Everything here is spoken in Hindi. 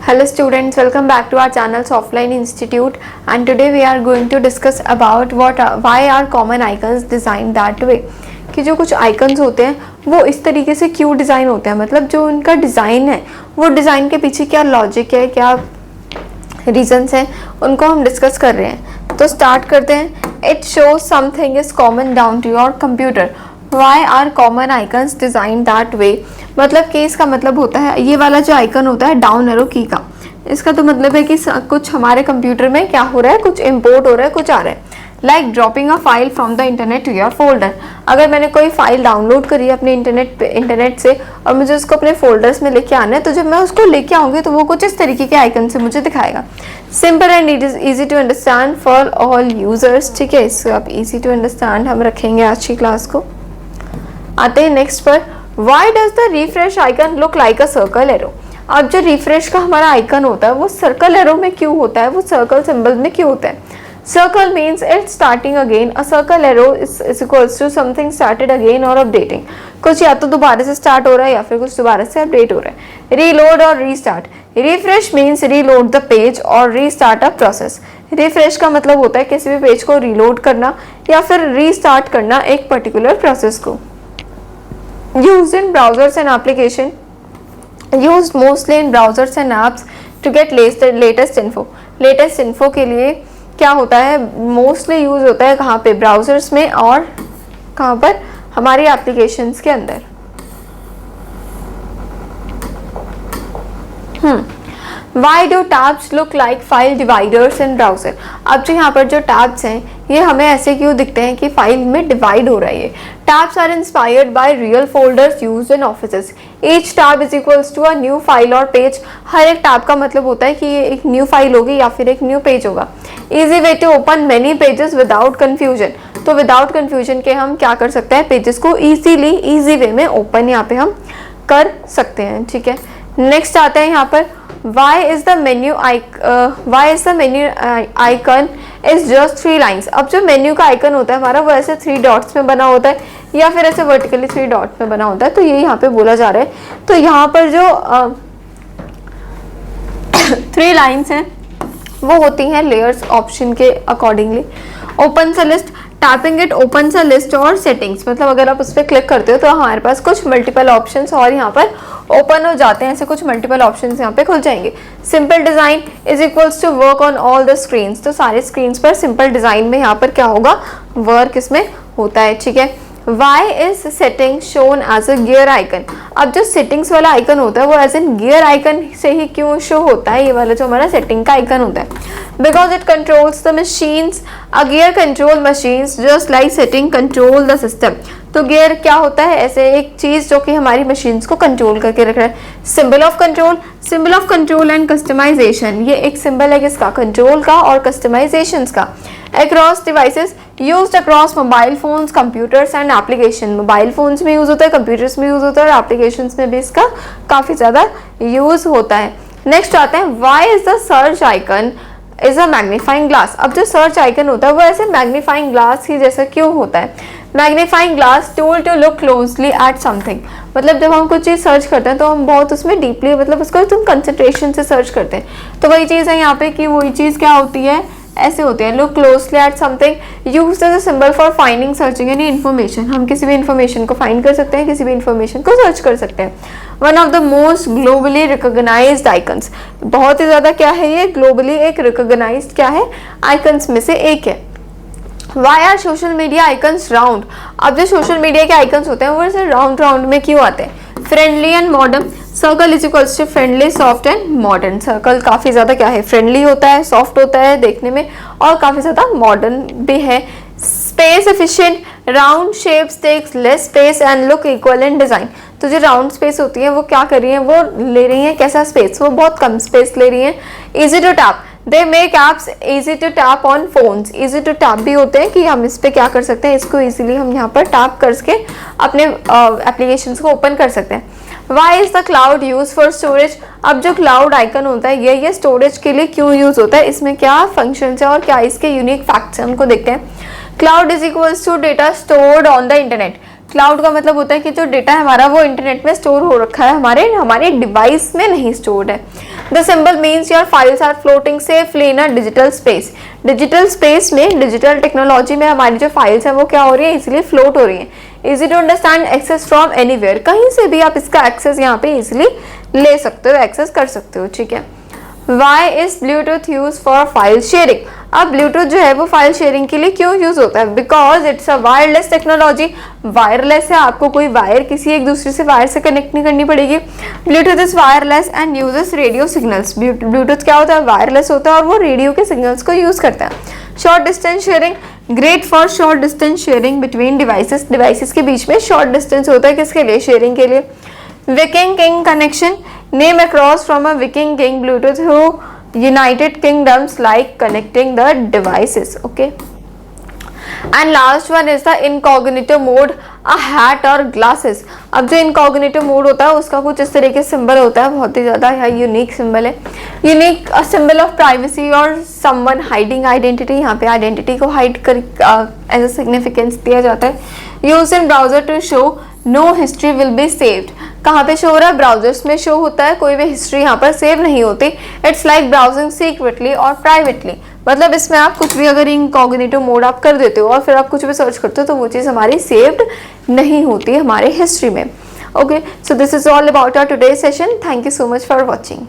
Hello students, welcome back to our channel Softline Institute, and today we are going to discuss about why are common icons designed that way. कि जो कुछ आइकन्स होते हैं वो इस तरीके से क्यों डिज़ाइन होते हैं, मतलब जो उनका डिज़ाइन है वो डिज़ाइन के पीछे क्या लॉजिक है, क्या रीजंस हैं, उनको हम डिस्कस कर रहे हैं. तो स्टार्ट करते हैं. It shows something is common down to your computer. Why are common icons design that way. मतलब कि इसका मतलब होता है ये वाला जो आइकन होता है डाउन एरो की का, इसका तो मतलब है कि कुछ हमारे कंप्यूटर में क्या हो रहा है, कुछ इंपोर्ट हो रहा है, कुछ आ रहा है. Like dropping a file from the internet to your folder. अगर मैंने कोई फाइल डाउनलोड करी है अपने इंटरनेट से और मुझे उसको अपने फोल्डर्स में लेके आना है, तो जब मैं उसको लेके आऊँगी तो वो कुछ इस तरीके के आइकन से मुझे दिखाएगा. Simple and it is easy to understand for all users. ठीक है, इसको आप ईजी टू अंडरस्टैंड हम रखेंगे आज की क्लास को. आते हैं नेक्स्ट पर. Why does the refresh icon look like a circle arrow. अब जो रिफ्रेश का हमारा आइकन होता है वो सर्कल एरो में क्यों होता है, वो सर्कल सिंबल में क्यों होता है. Circle means it's starting again. A circle arrow is equals to something started again और अपडेटिंग. कुछ या तो दोबारा से स्टार्ट हो रहा है या फिर कुछ दोबारा से अपडेट हो रहा है. रीलोड और restart. Refresh means reload the page और रीस्टार्ट अ प्रोसेस. रिफ्रेश का मतलब होता है किसी भी पेज को रीलोड करना या फिर रीस्टार्ट करना एक पर्टिकुलर प्रोसेस को. Used in browsers and application, used mostly in browsers and apps to get latest info. Latest info के लिए क्या होता है, मोस्टली यूज होता है कहाँ पे, ब्राउजर्स में और कहाँ पर, हमारी एप्लीकेशंस के अंदर. Why do tabs look like file dividers in browser? अब जो यहाँ पर जो tabs हैं ये हमें ऐसे क्यों दिखते हैं कि फाइल में डिवाइड हो रहा है. ये tabs are inspired by real folders used in offices. Each tab is equals to a new file or page. हर एक tab का मतलब होता है कि ये एक न्यू फाइल होगी या फिर एक न्यू पेज होगा. Easy way to open many pages without confusion. तो विदाउट कन्फ्यूजन के हम क्या कर सकते हैं, पेजेस को ईजी वे में ओपन यहाँ पे हम कर सकते हैं. ठीक है, नेक्स्ट आते हैं यहाँ पर. Why is the menu icon is just 3 lines. अब जो मेन्यू का आइकन होता है हमारा वो ऐसे 3 डॉट्स में बना होता है या फिर ऐसे वर्टिकली 3 डॉट में बना होता है, तो ये यहाँ पे बोला जा रहा है. तो यहाँ पर जो 3 लाइन्स हैं वो होती हैं लेयर्स ऑप्शन के अकॉर्डिंगली. ओपन सा लिस्ट. टैपिंग इट ओपन सा लिस्ट और सेटिंग्स, मतलब अगर आप उस पर क्लिक करते हो तो हमारे पास कुछ मल्टीपल ऑप्शंस और यहाँ पर ओपन हो जाते हैं, ऐसे कुछ मल्टीपल ऑप्शंस यहाँ पे खुल जाएंगे. Simple design is equals to work on all the screens. तो सारे स्क्रीन्स पर सिंपल डिजाइन में यहाँ पर क्या होगा, वर्क इसमें होता है. ठीक है. Why is setting shown as a gear icon? अब जो सेटिंग्स वाला आइकन होता है वो एज एन गियर आइकन से ही क्यों शो होता है, ये वाला जो हमारा सेटिंग का आइकन होता है. Because it controls the machines. A gear control machines just like setting control the system. तो गियर क्या होता है, ऐसे एक चीज जो कि हमारी मशीन्स को कंट्रोल करके रख रहा है. Symbol of control. Symbol of control and customisation. ये एक सिंबल है किसका, कंट्रोल का और कस्टमाइजेशन का. Across devices used across mobile phones, computers and application. Mobile phones में यूज होता है, कंप्यूटर्स में यूज होता है और एप्लीकेशंस में भी इसका काफी ज्यादा यूज होता है. नेक्स्ट आते हैं. Why is the search icon is a magnifying glass. अब जो सर्च आइकन होता है वो ऐसे मैग्नीफाइंग ग्लास ही जैसा क्यों होता है. Magnifying glass tool to look closely at something. मतलब जब हम कुछ चीज़ सर्च करते हैं तो हम बहुत उसमें डीपली, मतलब उसको तुम कंसंट्रेशन से सर्च करते हैं. तो वही चीज़ है यहाँ पे कि वही चीज़ क्या होती है, ऐसे होती है. Look closely at something used as a symbol for finding searching any information. हम किसी भी इन्फॉर्मेशन को फाइंड कर सकते हैं, किसी भी इन्फॉर्मेशन को सर्च कर सकते हैं. One of the most globally recognised icons. बहुत ही ज़्यादा क्या है ये, ग्लोबली एक रिकॉग्नाइज्ड क्या है, आइकन्स में से एक है. Why are social media icons round. अब जो सोशल मीडिया के आइकन्स होते हैं वो ऐसे राउंड में क्यों आते हैं. Friendly and modern. Circle is equals to friendly, soft and modern. Circle काफ़ी ज़्यादा क्या है, फ्रेंडली होता है, सॉफ्ट होता है देखने में और काफ़ी ज़्यादा मॉडर्न भी है. Space efficient. Round shapes takes less space and look equal in design. तो जो राउंड स्पेस होती है वो क्या कर रही है, वो ले रही है कैसा स्पेस, वो बहुत कम स्पेस ले रही है. Easy to tap. They make apps easy to tap on phones. Easy to tap भी होते हैं कि हम इस पर क्या कर सकते हैं, इसको इजीली हम यहाँ पर टैप करके अपने एप्लीकेशंस को ओपन कर सकते हैं. Why is the cloud use for storage. अब जो क्लाउड आइकन होता है ये स्टोरेज के लिए क्यों यूज होता है, इसमें क्या फंक्शन है और क्या इसके यूनिक फैक्ट्स हैं उनको देखते हैं. Cloud is equals to data stored on the internet. Cloud का मतलब होता है कि जो डेटा है हमारा वो इंटरनेट में स्टोर हो रखा है, हमारे डिवाइस में नहीं स्टोर्ड है. The symbol means your files are floating safely in a digital space. Digital space में, डिजिटल टेक्नोलॉजी में हमारी जो फाइल्स हैं वो क्या हो रही है, इजीली फ्लोट हो रही हैं। Easy to understand, access from anywhere, कहीं से भी आप इसका एक्सेस यहाँ पे इजीली ले सकते हो, एक्सेस कर सकते हो, ठीक है। Why is Bluetooth used for file sharing? अब Bluetooth जो है वो फाइल शेयरिंग के लिए क्यों यूज होता है? Because it's a wireless technology, wireless है, आपको कोई वायर किसी एक दूसरे से वायर से कनेक्ट नहीं करनी पड़ेगी। Bluetooth is wireless and uses radio signals. Bluetooth क्या होता है, वायरलेस होता है और वो रेडियो के सिग्नल्स को यूज करता है। Short distance sharing, great for short distance sharing between devices, devices के बीच में शॉर्ट डिस्टेंस होता है, किसके लिए, शेयरिंग के लिए। Viking King connection, name across from a Viking King Bluetooth who united kingdoms like connecting the devices. Okay. And last one is the incognito mode, a hat or glasses. अब जो incognito mode होता है उसका कुछ इस तरीके से सिंबल होता है, बहुत ही ज़्यादा यूनिक सिंबल है। यूनिक सिंबल ऑफ प्राइवेसी और समवन हाइडिंग आइडेंटिटी, यहाँ पे आइडेंटिटी को हाइड कर एज अ सिग्निफिकेंस दिया जाता है। Use in browser to show no history will be saved, कहाँ पे शो हो रहा है, ब्राउजर्स में शो होता है, कोई भी हिस्ट्री यहाँ पर सेव नहीं होती। इट्स लाइक ब्राउजिंग सीक्रेटली और प्राइवेटली, मतलब इसमें आप कुछ भी अगर इनकॉग्निटो मोड आप कर देते हो और फिर आप कुछ भी सर्च करते हो तो वो चीज़ हमारी सेव्ड नहीं होती हमारे हिस्ट्री में। Okay, so this is all about our today session. Thank you so much for watching.